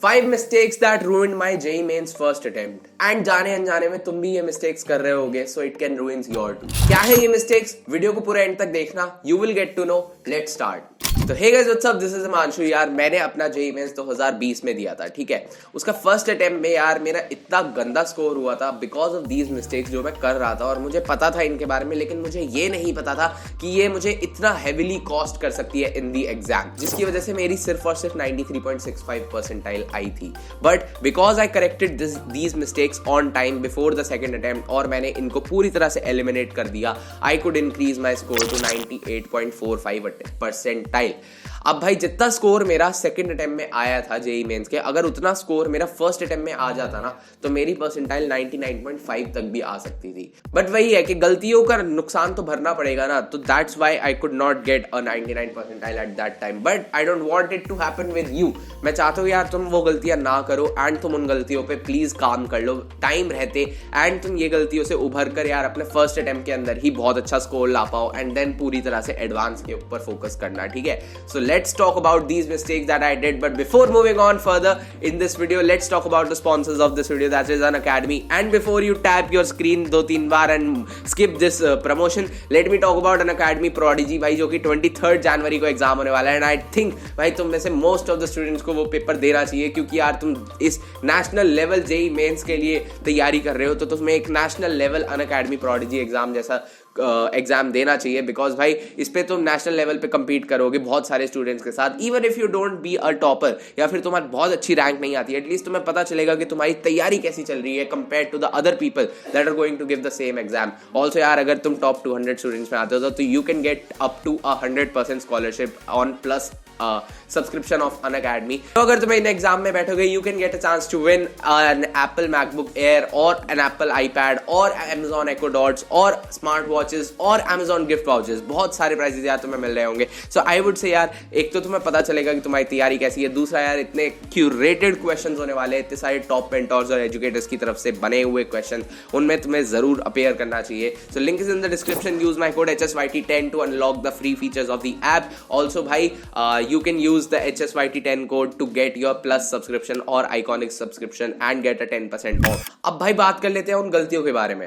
5 mistakes that ruined my JEE mains first attempt. And जाने अनजाने में तुम भी ये मिस्टेक्स कर रहे होगे, so it can ruin your too. क्या है ये मिस्टेक्स? वीडियो को पूरा एंड तक देखना, you will get to know. Let's start. तो hey guys what's up, this is Himanshu. यार मैंने अपना जेईई मेंस 2020 में दिया था, ठीक है। उसका फर्स्ट अटेम्प्ट में यार मेरा इतना गंदा स्कोर हुआ था बिकॉज ऑफ दीज मिस्टेक्स जो मैं कर रहा था, और मुझे पता था इनके बारे में, लेकिन मुझे ये नहीं पता था कि ये मुझे इतना हेविली कॉस्ट कर सकती है इन दी एग्जाम, जिसकी वजह से मेरी सिर्फ और सिर्फ 93.65 परसेंटाइल आई थी। But because I corrected these mistakes on time before the second attempt और मैंने इनको पूरी तरह से एलिमिनेट कर दिया, I could increase my score to 98.45 percentile. अब भाई जितना स्कोर मेरा सेकंड अटेम्प्ट में आया था जेईई मेंस के, अगर उतना स्कोर मेरा फर्स्ट अटेम्प्ट में आ जाता ना तो मेरी परसेंटाइल 99.5 तक भी आ सकती थी। बट वही है कि गलतियों का नुकसान तो भरना पड़ेगा ना, तो that's why I could not get a 99 percentile at that time. But I don't want it to happen with you. मैं चाहता हूँ यार तुम वो गलतियां ना करो एंड तुम उन गलतियों पे प्लीज काम कर लो टाइम रहते, एंड तुम ये गलतियों से उभर कर यार अपने फर्स्ट अटेम्प्ट के अंदर ही बहुत अच्छा स्कोर ला पाओ, एंड देन पूरी तरह से एडवांस के ऊपर फोकस करना, ठीक है। सो let's talk about these mistakes that I did. But before moving on further in this video, let's talk about the sponsors of this video, that is Unacademy. And before you tap your screen 2-3 bar and skip this promotion, let me talk about Unacademy Prodigy भाई, जो कि 23rd जनवरी को exam होने वाला है। And I think भाई तुम में से मोस्ट ऑफ द स्टूडेंट्स को वो पेपर देना चाहिए, क्योंकि यार तुम इस नेशनल लेवल जेईई मेंस के लिए तैयारी कर रहे हो, तो तुम्हें एक national level Unacademy prodigy exam जैसा एग्जाम देना चाहिए। बिकॉज भाई इस पे तुम नेशनल लेवल पे compete करोगे बहुत सारे स्टूडेंट्स के साथ। Even if you don't be a topper, या फिर तुम्हारी बहुत अच्छी रैंक नहीं आती, एटलीस्ट तुम्हें पता चलेगा कि तुम्हारी तैयारी कैसी चल रही है compare to the other people that are going to give the same exam. Also यार अगर तुम टॉप 200 स्टूडेंट्स में आते हो तो you can get up to 100% scholarship on plus subscription of Unacademy. तो अगर तुम्हें इन एग्जाम में बैठोगे, you can get a chance to win an Apple MacBook Air और एन एप्पल आईपैड और Amazon Echo Dots और स्मार्ट वॉचेस और Amazon गिफ्ट वाउचर्स। बहुत सारे प्राइजेस यार तुम्हें मिल रहे होंगे। सो आई वुड से यार एक तो तुम्हें पता चलेगा कि तुम्हारी तैयारी कैसी है, दूसरा यार इतने क्यूरेटेड क्वेश्चंस होने वाले, इतने सारे टॉप मेंटर्स और एजुकेटर्स की तरफ से बने हुए क्वेश्चंस, उनमें तुम्हें जरूर अपेयर करना चाहिए। So link is in the description. Use my code HSYT10 to unlock the free features of the app. Also भाई you can use the HSYT10 code to get your plus subscription or iconic subscription and get a 10% off. अब भाई बात कर लेते हैं उन गलतियों के बारे में।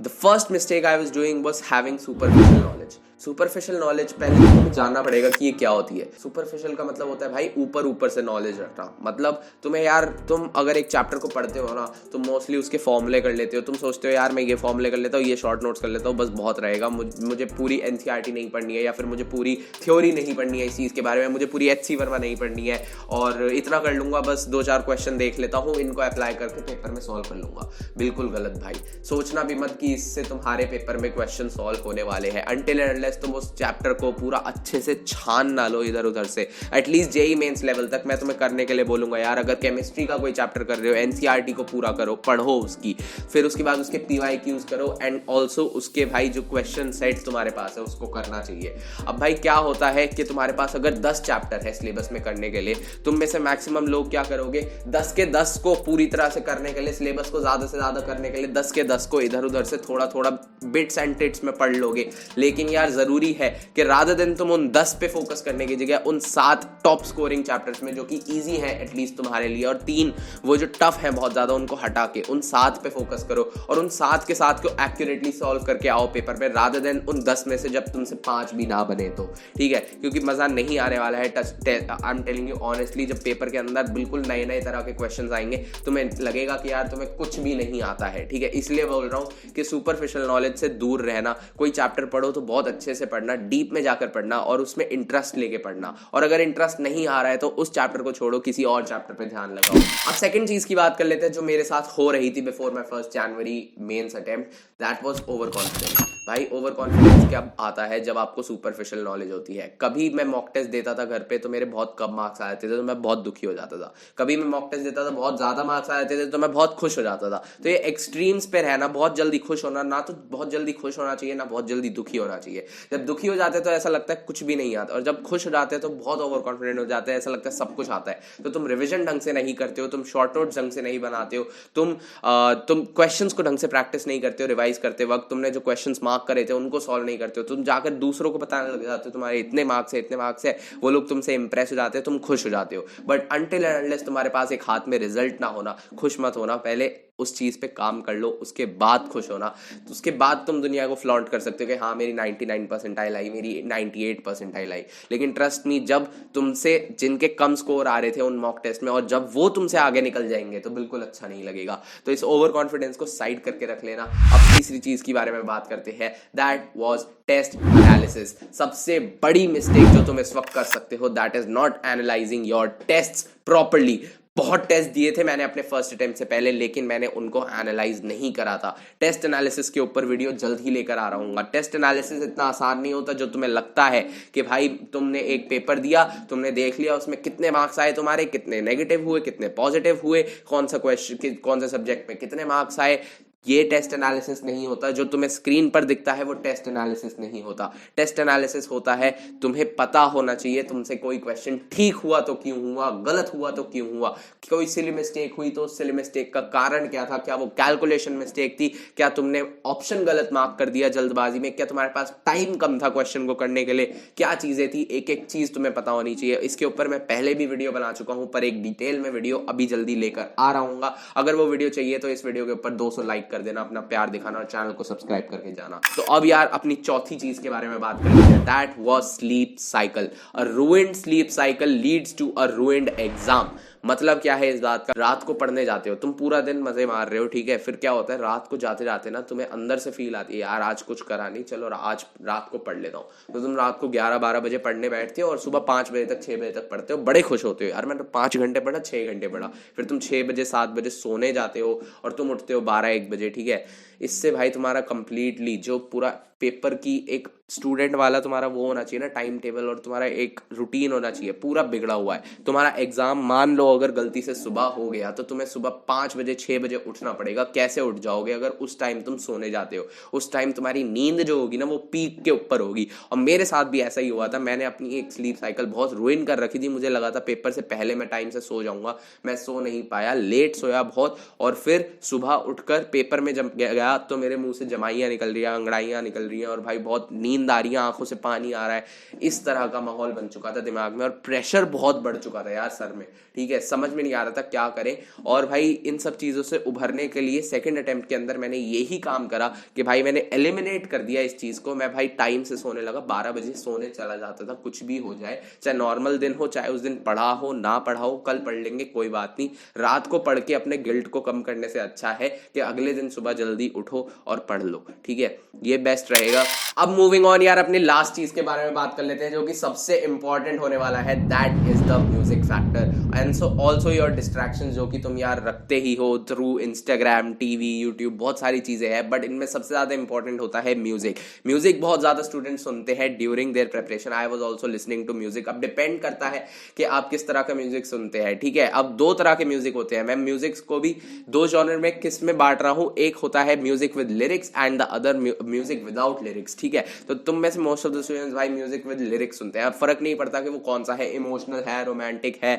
The first mistake I was doing was having superficial knowledge. Superficial knowledge पहले तुम्हें जानना पड़ेगा कि ये क्या होती है। सुपरफिशियल का मतलब होता है भाई ऊपर ऊपर से नॉलेज रखना। मतलब तुम्हें यार तुम अगर एक चैप्टर को पढ़ते हो ना तो मोस्टली उसके फॉर्मूले कर लेते हो। तुम सोचते हो यार मैं ये फॉर्मूले कर लेता हूँ, ये शॉर्ट नोट्स कर लेता हूँ, बस बहुत रहेगा, मुझे पूरी एनसीईआरटी नहीं पढ़नी है, या फिर मुझे पूरी थ्योरी नहीं पढ़नी है इस चीज़ के बारे में, मुझे पूरी एचसी वर्मा नहीं पढ़नी है, और इतना कर लूंगा, बस 2-4 क्वेश्चन देख लेता हूँ, इनको अप्लाई करके पेपर में सॉल्व कर लूंगा। बिल्कुल गलत भाई। सोचना भी मत कि इससे तुम्हारे पेपर में क्वेश्चन सॉल्व होने वाले हैं, अनटिल एंड अनलेस तुम उस चैप्टर को पूरा अच्छे से छान ना लो इधर उधर से। एटलीस्ट जेईई मेंस लेवल तक मैं तुम्हें करने के लिए बोलूंगा यार, अगर केमिस्ट्री का कोई चैप्टर कर रहे हो, एनसीईआरटी को पूरा करो, पढ़ो उसकी, फिर उसके बाद उसके पीवाईक्यूज करो, एंड ऑल्सो उसके भाई जो क्वेश्चन सेट तुम्हारे पास है उसको करना चाहिए। अब भाई क्या होता है कि तुम्हारे पास अगर 10 चैप्टर है सिलेबस में करने के लिए, तुम में से मैक्सिमम लोग क्या करोगे, 10 के 10 को पूरी तरह से करने के लिए, सिलेबस को ज्यादा से ज्यादा करने के लिए 10 के 10 को इधर उधर से थोड़ा थोड़ा बिट्स एंड टिट्स में पढ़ लोगे। लेकिन यार जरूरी है कि रादर देन तुम उन 10 पे फोकस करने की जगह उन 7 टॉप स्कोरिंग चैप्टर्स में जो कि इजी हैं एटलीस्ट तुम्हारे लिए, और 3 वो जो टफ हैं बहुत ज्यादा, उनको हटा के उन 7 पे फोकस करो, और उन 7 के 7 को एक्यूरेटली सॉल्व करके आओ पेपर पे, रादर देन उन 10 में से जब तुमसे 5 भी ना बने तो, ठीक है। क्योंकि मजा नहीं आने वाला है। I am telling you honestly, जब पेपर के अंदर बिल्कुल नए नए तरह के क्वेश्चंस आएंगे, तुम्हें लगेगा कि यार तुम्हें कुछ भी नहीं आता है, ठीक है। इसलिए बोल रहा हूँ कि सुपरफिशियल नॉलेज से दूर रहना। कोई चैप्टर पढ़ो तो बहुत अच्छे से पढ़ना, डीप में जाकर पढ़ना, और उसमें इंटरेस्ट लेके पढ़ना, और अगर इंटरेस्ट नहीं आ रहा है तो उस चैप्टर को छोड़ो, किसी और चैप्टर पे ध्यान लगाओ। अब सेकंड चीज की बात कर लेते हैं जो मेरे साथ हो रही थी before my first January mains attempt, that was over confidence. भाई ओवर कॉन्फिडेंस क्या आता है जब आपको सुपरफिशियल नॉलेज होती है। कभी मैं मॉक टेस्ट देता था घर पे तो मेरे बहुत कम मार्क्स आ जाते थे तो मैं बहुत दुखी हो जाता था, कभी मैं मॉक टेस्ट देता था बहुत ज्यादा मार्क्स आ जाते थे तो मैं बहुत खुश हो जाता था। तो ये एक्सट्रीम्स पे रहना, बहुत जल्दी खुश होना, ना तो बहुत जल्दी खुश होना चाहिए ना बहुत जल्दी दुखी होना चाहिए। जब दुखी हो जाते तो ऐसा लगता है कुछ भी नहीं आता, और जब खुश हो जाते हैं तो बहुत ओवर कॉन्फिडेंट हो जाते हैं, ऐसा लगता है सब कुछ आता है। तो तुम रिवीजन ढंग से नहीं करते हो, तुम शॉर्ट नोट्स ढंग से नहीं बनाते हो, तुम क्वेश्चंस को ढंग से प्रैक्टिस नहीं करते हो। रिवाइज करते वक्त तुमने जो क्वेश्चंस मार्क करे थे उनको सॉल्व नहीं करते हो, तुम जाकर दूसरों को बताने लग जाते हो तुम्हारे इतने मार्क्स है इतने मार्क्स है, वो लोग तुमसे इंप्रेस हो जाते हैं, तुम खुश हो जाते हो। बट अनटिल एंड अनलेस तुम्हारे पास एक हाथ में रिजल्ट ना होना, खुश मत होना, पहले उस चीज पे काम कर लो, उसके बाद खुश होना। तो उसके बाद तुम दुनिया को फ्लॉन्ट कर सकते हो कि हाँ मेरी 99 परसेंटाइल आई, मेरी 98 परसेंटाइल आई। लेकिन ट्रस्ट मी, जब तुमसे जिनके कम स्कोर आ रहे थे उन मॉक टेस्ट में और जब वो तुमसे आगे निकल जाएंगे तो बिल्कुल अच्छा नहीं लगेगा। तो इस ओवर कॉन्फिडेंस को साइड करके रख लेना। अब तीसरी चीज के बारे में बात करते हैं, दैट वाज टेस्ट एनालिसिस। सबसे बड़ी मिस्टेक जो तुम इस वक्त कर सकते हो, that is not analysing your tests properly. बहुत टेस्ट दिए थे मैंने अपने फर्स्ट अटेम्प्ट से पहले, लेकिन मैंने उनको एनालाइज नहीं करा था। टेस्ट एनालिसिस के ऊपर वीडियो जल्द ही लेकर आ रहा हूँ। टेस्ट एनालिसिस इतना आसान नहीं होता जो तुम्हें लगता है कि भाई तुमने एक पेपर दिया, तुमने देख लिया उसमें कितने मार्क्स आए तुम्हारे, कितने नेगेटिव हुए, कितने पॉजिटिव हुए, कौन सा क्वेश्चन कौन से सब्जेक्ट में कितने मार्क्स आए। ये टेस्ट एनालिसिस नहीं होता। जो तुम्हें स्क्रीन पर दिखता है वो टेस्ट एनालिसिस नहीं होता। टेस्ट एनालिसिस होता है तुम्हें पता होना चाहिए तुमसे कोई क्वेश्चन ठीक हुआ तो क्यों हुआ, गलत हुआ तो क्यों हुआ, कोई सिली मिस्टेक हुई तो उस सिली मिस्टेक का कारण क्या था, क्या वो कैलकुलेशन मिस्टेक थी, क्या तुमने ऑप्शन गलत मार्क कर दिया जल्दबाजी में, क्या तुम्हारे पास टाइम कम था क्वेश्चन को करने के लिए, क्या चीजें थी, एक एक चीज तुम्हें पता होनी चाहिए। इसके ऊपर मैं पहले भी वीडियो बना चुका हूं, पर एक डिटेल में वीडियो अभी जल्दी लेकर आ रहा हूं। अगर वो वीडियो चाहिए तो इस वीडियो के ऊपर 200 लाइक कर देना, अपना प्यार दिखाना और चैनल को सब्सक्राइब करके जाना। तो अब यार अपनी चौथी चीज के बारे में बात करते हैं, that was sleep cycle. A ruined sleep cycle leads to a ruined exam. मतलब क्या है इस बात का, रात को पढ़ने जाते हो तुम, पूरा दिन मजे मार रहे हो, ठीक है, फिर क्या होता है रात को जाते जाते ना तुम्हें अंदर से फील आती है यार आज कुछ करा नहीं, चलो आज रात को पढ़ लेता हूँ। तो तुम रात को 11-12 बजे पढ़ने बैठते हो और सुबह 5 बजे तक 6 बजे तक पढ़ते हो, बड़े खुश होते हो यार मैंने 5 घंटे पढ़ा, 6 घंटे पढ़ा। फिर तुम 6 बजे 7 बजे सोने जाते हो और तुम उठते हो 12-1 बजे, ठीक है। इससे भाई तुम्हारा कंप्लीटली जो पूरा पेपर की एक स्टूडेंट वाला तुम्हारा वो होना चाहिए ना टाइम टेबल, और तुम्हारा एक रूटीन होना चाहिए, पूरा बिगड़ा हुआ है। तुम्हारा एग्जाम मान लो अगर गलती से सुबह हो गया तो तुम्हें सुबह 5 बजे 6 बजे उठना पड़ेगा। कैसे उठ जाओगे अगर उस टाइम तुम सोने जाते हो? उस टाइम तुम्हारी नींद जो होगी ना वो पीक के ऊपर होगी। और मेरे साथ भी ऐसा ही हुआ था। मैंने अपनी एक स्लीप साइकिल बहुत रुइन कर रखी थी। मुझे लगा था पेपर से पहले मैं टाइम से सो जाऊंगा, मैं सो नहीं पाया, लेट सोया बहुत, और फिर सुबह उठकर पेपर में जब गया तो मेरे मुंह से जमाइयां निकल रही हैं, अंगड़ाइयां निकल रही हैं और भाई बहुत नींद आ रही है, आंखों से पानी आ रहा है। इस तरह का माहौल बन चुका था दिमाग में और प्रेशर बहुत बढ़ चुका था यार सर में, ठीक है। समझ में नहीं आ रहा था क्या करें। और भाई इन सब चीजों से उभरने के लिए सेकंड अटेम्प्ट के अंदर मैंने यही काम करा कि भाई मैंने एलिमिनेट कर दिया इस चीज को। मैं भाई टाइम से सोने लगा, 12 बजे सोने चला जाता था, कुछ भी हो जाए, चाहे नॉर्मल दिन हो, चाहे उस दिन पढ़ा हो ना पढ़ा हो, कल पढ़ लेंगे कोई बात नहीं। रात को पढ़ के अपने गिल्ट को कम करने से अच्छा है कि अगले दिन सुबह जल्दी उठो और पढ़ लो, ठीक है, ये बेस्ट रहेगा। अब मूविंग ऑन यार, अपनी लास्ट चीज के बारे में बात कर लेते हैं जो कि सबसे इंपॉर्टेंट होने वाला है, that is the music factor and so also your distractions, जो कि तुम यार रखते ही हो थ्रू इंस्टाग्राम, टीवी, यूट्यूब, बहुत सारी चीजें हैं, बट इनमें सबसे ज्यादा इंपॉर्टेंट होता है म्यूजिक। म्यूजिक बहुत ज्यादा स्टूडेंट सुनते हैं during their preparation. I was also listening to music. अब डिपेंड करता है कि आप किस तरह का म्यूजिक सुनते हैं, ठीक है। अब 2 तरह के म्यूजिक होते हैं। मैं म्यूजिक को भी 2 जॉनर में किस में बांट रहा हूं, एक होता है music with lyrics and the other music without lyrics, ठीक है। तो तुम में से मोस्ट ऑफ द स्टूडेंट्स भाई म्यूजिक विद लिरिक्स सुनते हैं। फर्क नहीं पड़ता कि वो कौन सा है, इमोशनल है, रोमांटिक है,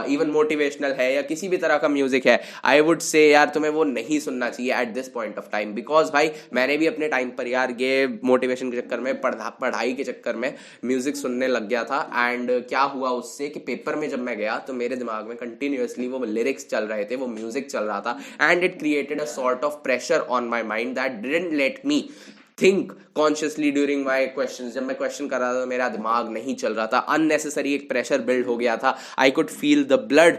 इवन मोटिवेशनल है, या किसी भी तरह का म्यूजिक है। आई वुड से यार तुम्हें वो नहीं सुनना चाहिए at this point of time, because भाई मैंने भी अपने टाइम पर यार ये मोटिवेशन के चक्कर में, पढ़ाई के चक्कर में म्यूजिक सुनने लग गया था। एंड क्या हुआ उससे कि पेपर में जब मैं गया तो मेरे दिमाग में कंटिन्यूअसली वो लिरिक्स चल रहे थे, वो म्यूजिक चल रहा था, and it created a sort of pressure on my mind that didn't let me think consciously during my question. जब मैं क्वेश्चन कर रहा था तो मेरा दिमाग नहीं चल रहा था, अननेसेसरी एक प्रेशर बिल्ड हो गया था। I could feel the blood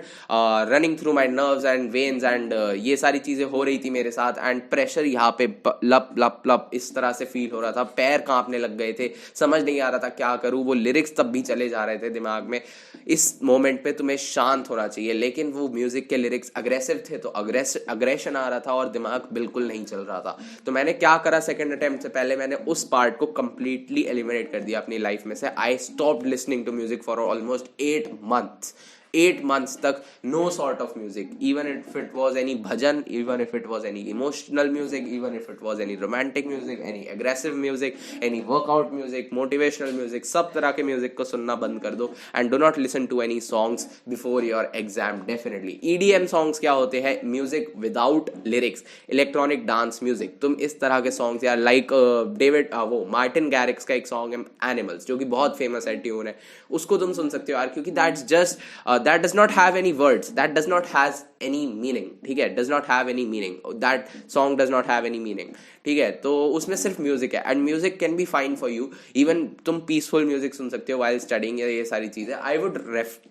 running through my nerves and veins and ये सारी चीजें हो रही थी मेरे साथ, एंड प्रेशर यहाँ पे लप लप लप इस तरह से फील हो रहा था, पैर कांपने लग गए थे, समझ नहीं आ रहा था क्या करूं। वो लिरिक्स तब भी चले जा रहे थे दिमाग में। इस मोमेंट पे तुम्हें शांत होना चाहिए, लेकिन वो म्यूजिक के लिरिक्स अग्रेसिव थे तो अग्रेशन आ रहा था और दिमाग बिल्कुल नहीं चल रहा था। तो मैंने क्या करा, सेकंड अटेम्प्ट से पहले मैंने उस पार्ट को कंप्लीटली एलिमिनेट कर दिया अपनी लाइफ में से। I stopped listening to music for almost 8 months 8 months तक no sort of music, even if it was any bhajan, even if it was any emotional music, even if it was any romantic music, any aggressive music, any workout music, motivational music, सब तरह के music को सुनना बंद कर दो and do not listen to any songs before your exam. Definitely EDM songs क्या होते हैं? Music without lyrics, electronic dance music. तुम इस तरह के songs यार like डेविड वो मार्टिन गैरिक्स का एक सॉन्ग है एनिमल्स, जो कि बहुत फेमस है, ट्यून है, उसको तुम सुन सकते हो यार, क्योंकि that's just that does not have any words, that does not has any meaning, ठीक है, does not have any meaning, that song does not have any meaning, ठीक है, तो उसमें सिर्फ म्यूजिक है and music can be fine for you, even तुम peaceful music सुन सकते हो वाइल स्टडिंग, ये सारी चीजें I would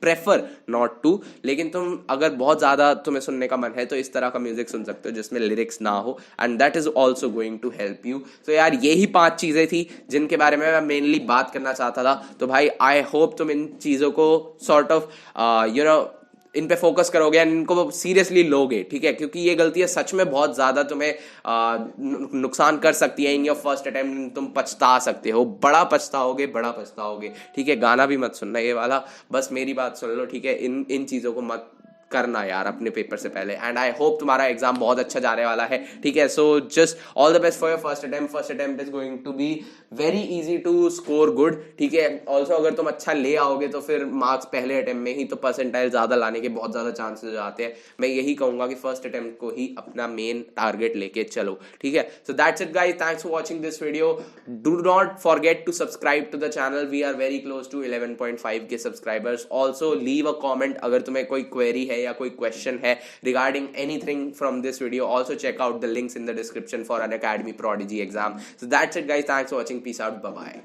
prefer not to, लेकिन तुम अगर बहुत ज्यादा तुम्हें सुनने का मन है तो इस तरह का म्यूजिक सुन सकते हो जिसमें लिरिक्स ना हो, and that is also going to help you. तो यार यही 5 चीजें थी जिनके बारे में मैं मेनली बात करना चाहता था. तो भाई आई होप तुम इन चीजों को सॉर्ट ऑफ इन पे फोकस करोगे एंड इनको सीरियसली लोगे, ठीक है, क्योंकि ये गलतियां सच में बहुत ज्यादा तुम्हें नुकसान कर सकती है. इन योर फर्स्ट अटेम्प्ट तुम पछता सकते हो, बड़ा पछताओगे, ठीक है. गाना भी मत सुनना ये वाला, बस मेरी बात सुन लो, ठीक है. इन चीजों को मत करना यार अपने पेपर से पहले. एंड आई होप तुम्हारा एग्जाम बहुत अच्छा जाने वाला है, ठीक है. So just all the best for your first attempt is going to be very easy to score good, ठीक है. ऑल्सो अगर तुम अच्छा ले आओगे तो फिर मार्क्स पहले अटेम्प्ट में ही तो परसेंटाइल ज्यादा लाने के बहुत ज्यादा चांसेस हो जाते हैं. मैं यही कहूंगा कि फर्स्ट अटेम्प्ट को ही अपना मेन टारगेट लेके चलो, ठीक है. So that's it guys, thanks for watching this video. Do not forget to subscribe to the channel, we are very close to 11.5 K subscribers. Also leave a comment अगर तुम्हें कोई query है या कोई क्वेश्चन है regarding anything from this video. Also check out the links in the description for Unacademy Prodigy exam. So that's it guys, thanks for watching, peace out, bye bye.